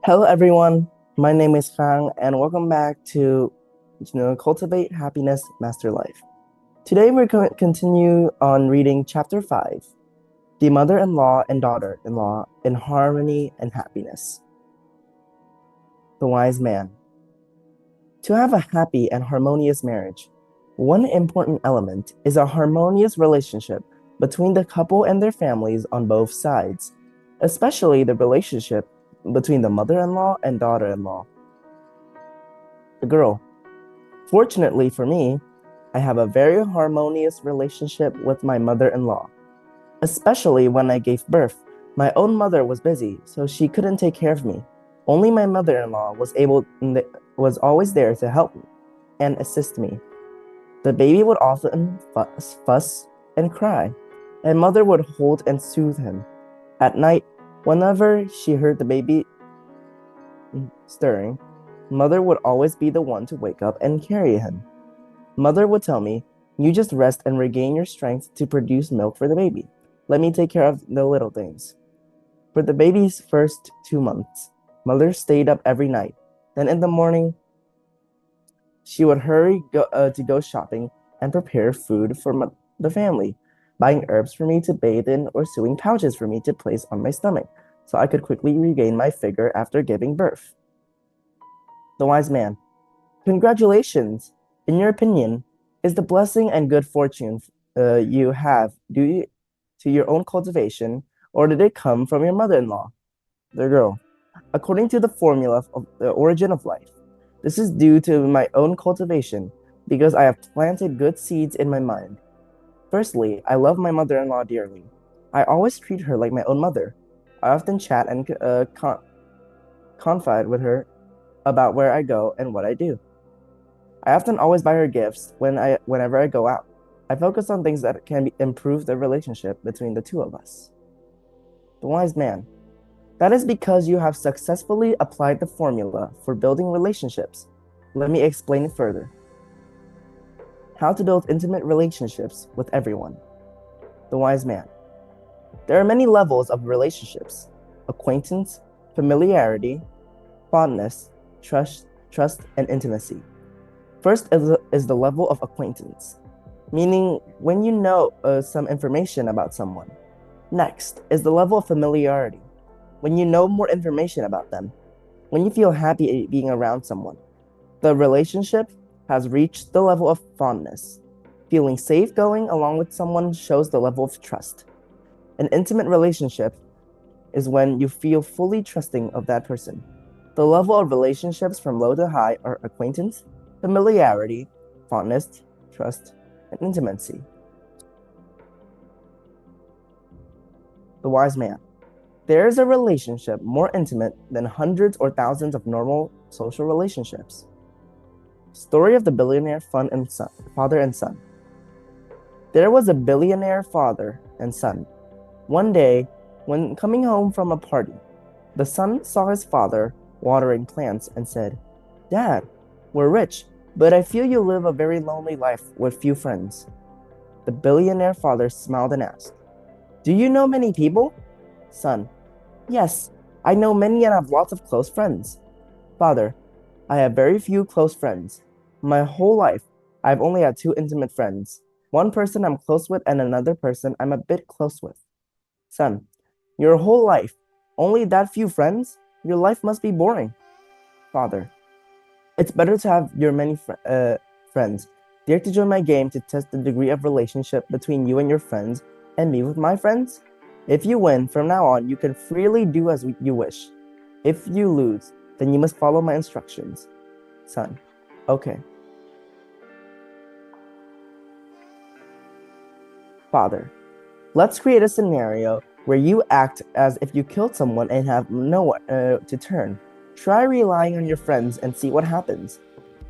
Hello, everyone. My name is Khang, and welcome back to Cultivate Happiness, Master Life. Today, we're going to continue on reading Chapter 5, The Mother-in-Law and Daughter-in-Law in Harmony and Happiness. The Wise Man. To have a happy and harmonious marriage, one important element is a harmonious relationship between the couple and their families on both sides, especially the relationship between the mother-in-law and daughter-in-law. The girl. Fortunately for me, I have a very harmonious relationship with my mother-in-law. Especially when I gave birth, my own mother was busy, so she couldn't take care of me. Only my mother-in-law was always there to help me and assist me. The baby would often fuss and cry, and mother would hold and soothe him. At night, whenever she heard the baby stirring, mother would always be the one to wake up and carry him. Mother would tell me, "You just rest and regain your strength to produce milk for the baby. Let me take care of the little things." For the baby's first 2 months, mother stayed up every night. Then in the morning, she would hurry to go shopping and prepare food for the family, buying herbs for me to bathe in or sewing pouches for me to place on my stomach so I could quickly regain my figure after giving birth. The Wise Man. Congratulations! In your opinion, is the blessing and good fortune you have due to your own cultivation, or did it come from your mother-in-law? The Girl. According to the formula of the origin of life, this is due to my own cultivation because I have planted good seeds in my mind. Firstly, I love my mother-in-law dearly. I always treat her like my own mother. I often chat and confide with her about where I go and what I do. I often always buy her gifts whenever I go out. I focus on things that can improve the relationship between the two of us. The Wise Man. That is because you have successfully applied the formula for building relationships. Let me explain it further. How to build intimate relationships with everyone. The Wise Man. There are many levels of relationships: acquaintance, familiarity, fondness, trust, and intimacy. First is the level of acquaintance, meaning when you know some information about someone. Next is the level of familiarity, when you know more information about them, when you feel happy being around someone. The relationship has reached the level of fondness. Feeling safe going along with someone shows the level of trust. An intimate relationship is when you feel fully trusting of that person. The level of relationships from low to high are acquaintance, familiarity, fondness, trust, and intimacy. The Wise Man. There is a relationship more intimate than hundreds or thousands of normal social relationships. Story of the billionaire father and son. There was a billionaire father and son. One day, when coming home from a party, the son saw his father watering plants and said, "Dad, we're rich, but I feel you live a very lonely life with few friends." The billionaire father smiled and asked, "Do you know many people?" Son, "Yes, I know many and have lots of close friends." Father, "I have very few close friends. My whole life, I've only had two intimate friends. One person I'm close with and another person I'm a bit close with." Son, "Your whole life, only that few friends? Your life must be boring." Father, "It's better to have your many friends. Dare to join my game to test the degree of relationship between you and your friends and me with my friends? If you win, from now on, you can freely do as you wish. If you lose, then you must follow my instructions." Son, "Okay." Father, let's create a scenario where you act as if you killed someone and have nowhere to turn. Try relying on your friends and see what happens.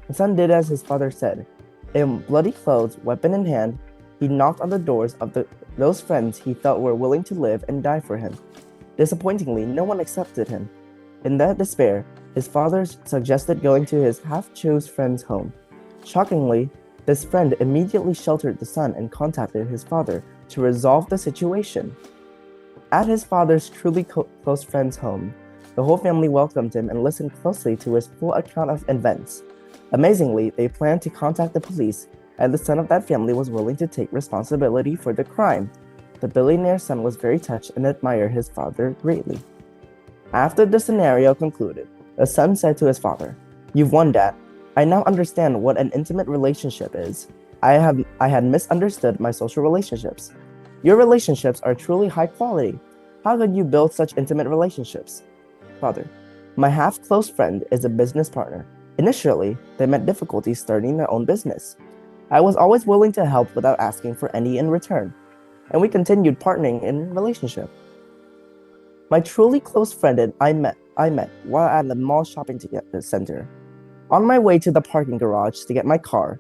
The son did as his father said. In bloody clothes, weapon in hand, he knocked on the doors of those friends he felt were willing to live and die for him. Disappointingly, no one accepted him. In that despair, his father suggested going to his half-chose friend's home. Shockingly, this friend immediately sheltered the son and contacted his father to resolve the situation. At his father's truly close friend's home, The whole family welcomed him and listened closely to his full account of events. Amazingly, they planned to contact the police, and the son of that family was willing to take responsibility for the crime. The billionaire's son was very touched and admired his father greatly. After the scenario concluded, the son said to his father, "You've won, Dad. I now understand what an intimate relationship is. I had misunderstood my social relationships. Your relationships are truly high quality. How could you build such intimate relationships?" Father, my half-close friend is a business partner. Initially, they met difficulties starting their own business. I was always willing to help without asking for any in return, and we continued partnering in relationship. My truly close friend and I met while at the mall shopping center. On my way to the parking garage to get my car,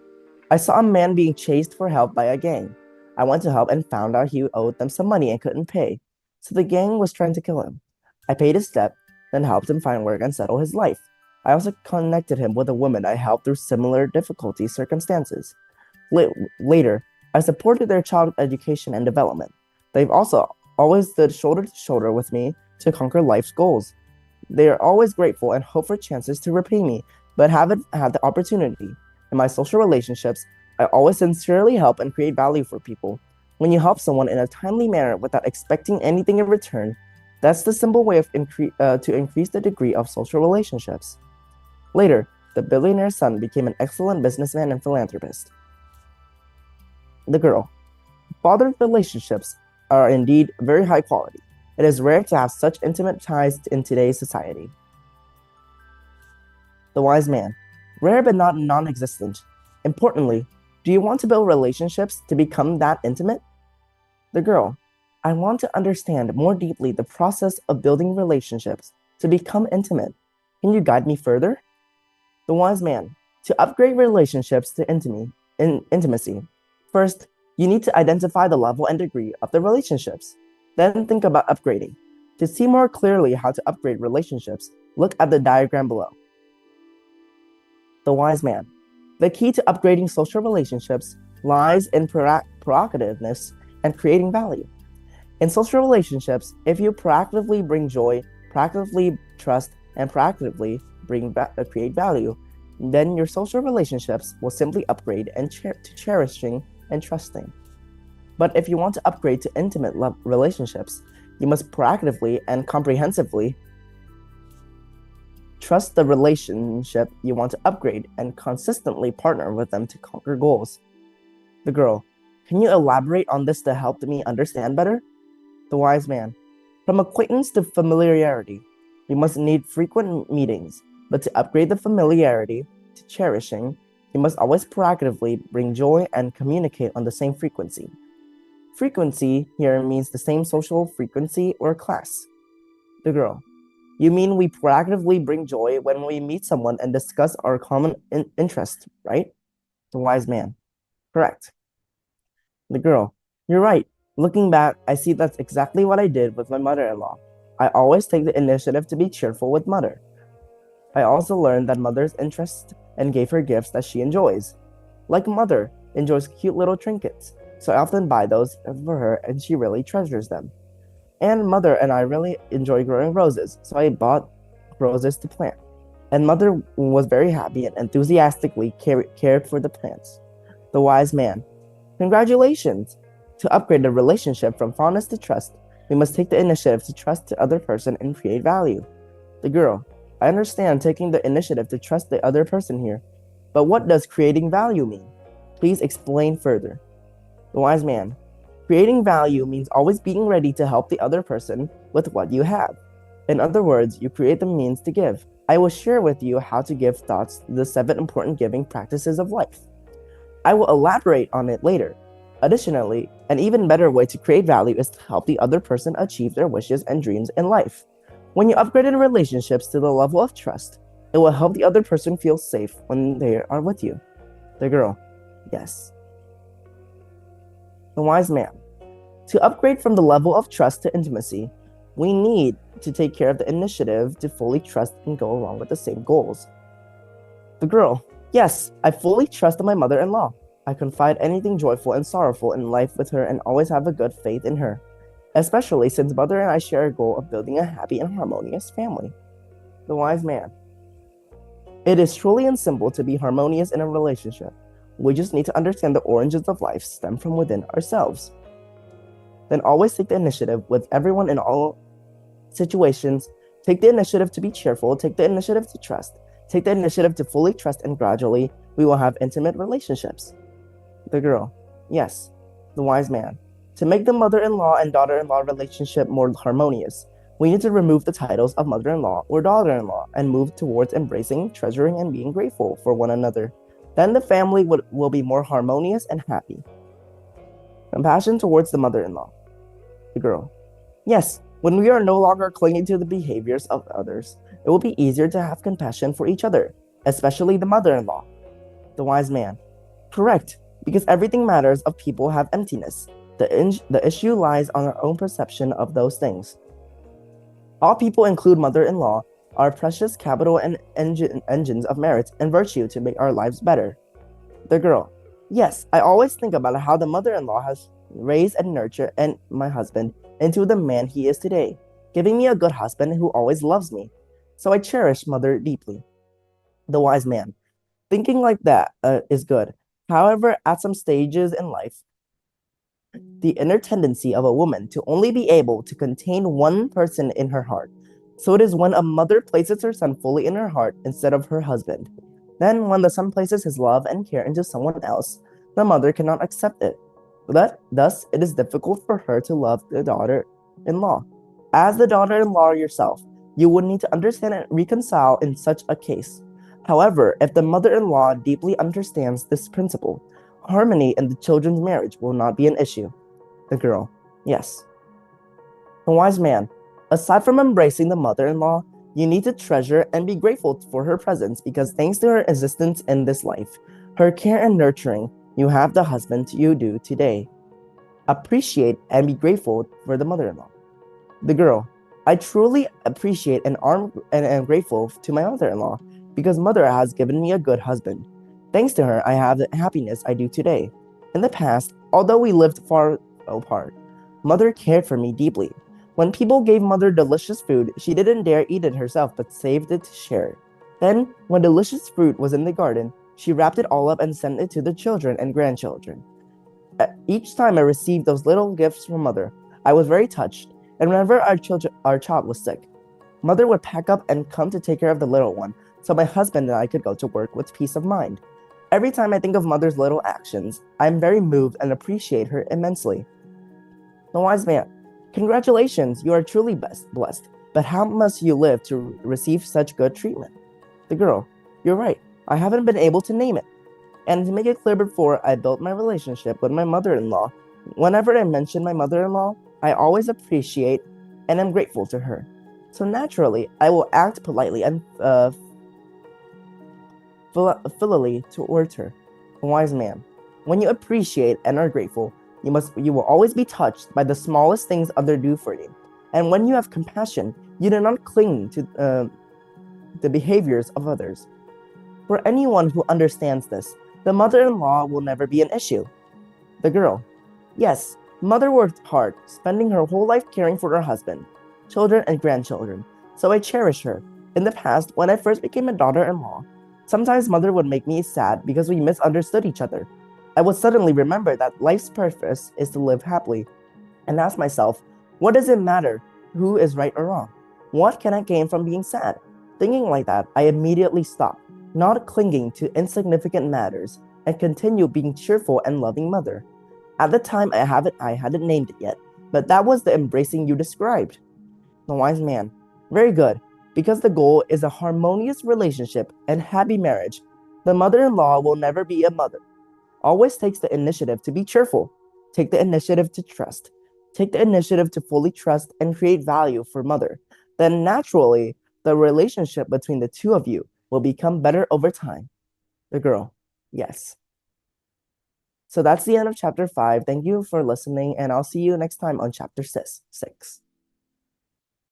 I saw a man being chased for help by a gang. I went to help and found out he owed them some money and couldn't pay, so the gang was trying to kill him. I paid his debt, then helped him find work and settle his life. I also connected him with a woman I helped through similar difficulty circumstances. Later, I supported their child education and development. They've also always stood shoulder to shoulder with me to conquer life's goals. They are always grateful and hope for chances to repay me, but haven't had the opportunity. In my social relationships, I always sincerely help and create value for people. When you help someone in a timely manner without expecting anything in return, that's the simple way to increase the degree of social relationships. Later, the billionaire's son became an excellent businessman and philanthropist. The girl. Father relationships are indeed very high quality. It is rare to have such intimate ties in today's society. The wise man. Rare but not non-existent. Importantly, do you want to build relationships to become that intimate? The girl. I want to understand more deeply the process of building relationships to become intimate. Can you guide me further? The wise man. To upgrade relationships to intimacy, first, you need to identify the level and degree of the relationships. Then think about upgrading. To see more clearly how to upgrade relationships, look at the diagram below. The wise man. The key to upgrading social relationships lies in proactiveness and creating value. In social relationships, if you proactively bring joy, proactively trust, and proactively create value, then your social relationships will simply upgrade to cherishing and trusting. But if you want to upgrade to intimate relationships, you must proactively and comprehensively trust the relationship you want to upgrade and consistently partner with them to conquer goals. The girl. Can you elaborate on this to help me understand better? The wise man. From acquaintance to familiarity, you must need frequent meetings, but to upgrade the familiarity to cherishing, you must always proactively bring joy and communicate on the same frequency. Frequency here means the same social frequency or class. The girl. You mean we proactively bring joy when we meet someone and discuss our common interest, right? The wise man. Correct. The girl. You're right. Looking back, I see that's exactly what I did with my mother-in-law. I always take the initiative to be cheerful with mother. I also learned that mother's interest and gave her gifts that she enjoys. Like mother enjoys cute little trinkets, so I often buy those for her and she really treasures them. And mother and I really enjoy growing roses, so I bought roses to plant. And mother was very happy and enthusiastically cared for the plants. The wise man. Congratulations! To upgrade the relationship from fondness to trust, we must take the initiative to trust the other person and create value. The girl. I understand taking the initiative to trust the other person here, but what does creating value mean? Please explain further. The wise man. Creating value means always being ready to help the other person with what you have. In other words, you create the means to give. I will share with you how to give thoughts to the 7 important giving practices of life. I will elaborate on it later. Additionally, an even better way to create value is to help the other person achieve their wishes and dreams in life. When you upgrade in relationships to the level of trust, it will help the other person feel safe when they are with you. The girl. Yes. The wise man. To upgrade from the level of trust to intimacy, we need to take care of the initiative to fully trust and go along with the same goals. The girl. Yes, I fully trust my mother-in-law. I confide anything joyful and sorrowful in life with her and always have a good faith in her, especially since mother and I share a goal of building a happy and harmonious family. The wise man. It is truly and simple to be harmonious in a relationship. We just need to understand the origins of life stem from within ourselves. Then always take the initiative with everyone in all situations. Take the initiative to be cheerful. Take the initiative to trust. Take the initiative to fully trust, and gradually we will have intimate relationships. The girl. Yes. The wise man. To make the mother-in-law and daughter-in-law relationship more harmonious, we need to remove the titles of mother-in-law or daughter-in-law and move towards embracing, treasuring, and being grateful for one another. Then the family will be more harmonious and happy. Compassion towards the mother-in-law. The girl. Yes, when we are no longer clinging to the behaviors of others, it will be easier to have compassion for each other, especially the mother-in-law. The wise man. Correct, because everything matters of people have emptiness. The issue lies on our own perception of those things. All people, include mother-in-law, are precious capital and engines of merit and virtue to make our lives better. The girl. Yes, I always think about how the mother-in-law has raised and nurtured my husband into the man he is today, giving me a good husband who always loves me. So I cherish mother deeply. The wise man. Thinking like that is good. However, at some stages in life, the inner tendency of a woman to only be able to contain one person in her heart. So it is when a mother places her son fully in her heart instead of her husband. Then, when the son places his love and care into someone else, the mother cannot accept it. Thus, it is difficult for her to love the daughter-in-law. As the daughter-in-law yourself, you would need to understand and reconcile in such a case. However, if the mother-in-law deeply understands this principle, harmony in the children's marriage will not be an issue. The girl. Yes. The wise man. Aside from embracing the mother-in-law, you need to treasure and be grateful for her presence, because thanks to her existence in this life, her care and nurturing, you have the husband you do today. Appreciate and be grateful for the mother-in-law. The girl. I truly appreciate and am grateful to my mother-in-law, because mother has given me a good husband. Thanks to her, I have the happiness I do today. In the past, although we lived far apart, mother cared for me deeply. When people gave mother delicious food, she didn't dare eat it herself but saved it to share. Then, when delicious fruit was in the garden, she wrapped it all up and sent it to the children and grandchildren. Each time I received those little gifts from mother, I was very touched, and whenever our child was sick, mother would pack up and come to take care of the little one, so my husband and I could go to work with peace of mind. Every time I think of mother's little actions, I am very moved and appreciate her immensely. The wise man. Congratulations, you are truly blessed, but how must you live to receive such good treatment? The girl. You're right, I haven't been able to name it. And to make it clear, before I built my relationship with my mother-in-law, whenever I mention my mother-in-law, I always appreciate and am grateful to her. So naturally, I will act politely and filially towards her. A wise man. When you appreciate and are grateful, you will always be touched by the smallest things others do for you. And when you have compassion, you do not cling to the behaviors of others. For anyone who understands this, the mother-in-law will never be an issue. The girl. Yes, mother worked hard, spending her whole life caring for her husband, children, and grandchildren. So I cherish her. In the past, when I first became a daughter-in-law, sometimes mother would make me sad because we misunderstood each other. I would suddenly remember that life's purpose is to live happily, and ask myself, what does it matter who is right or wrong? What can I gain from being sad? Thinking like that, I immediately stopped, not clinging to insignificant matters, and continue being cheerful and loving mother. At the time, I hadn't named it yet, but that was the embracing you described. The wise man. Very good. Because the goal is a harmonious relationship and happy marriage, the mother-in-law will never be a mother. Always takes the initiative to be cheerful. Take the initiative to trust. Take the initiative to fully trust and create value for mother. Then naturally, the relationship between the two of you will become better over time. The girl. Yes. So that's the end of chapter 5. Thank you for listening, and I'll see you next time on chapter 6.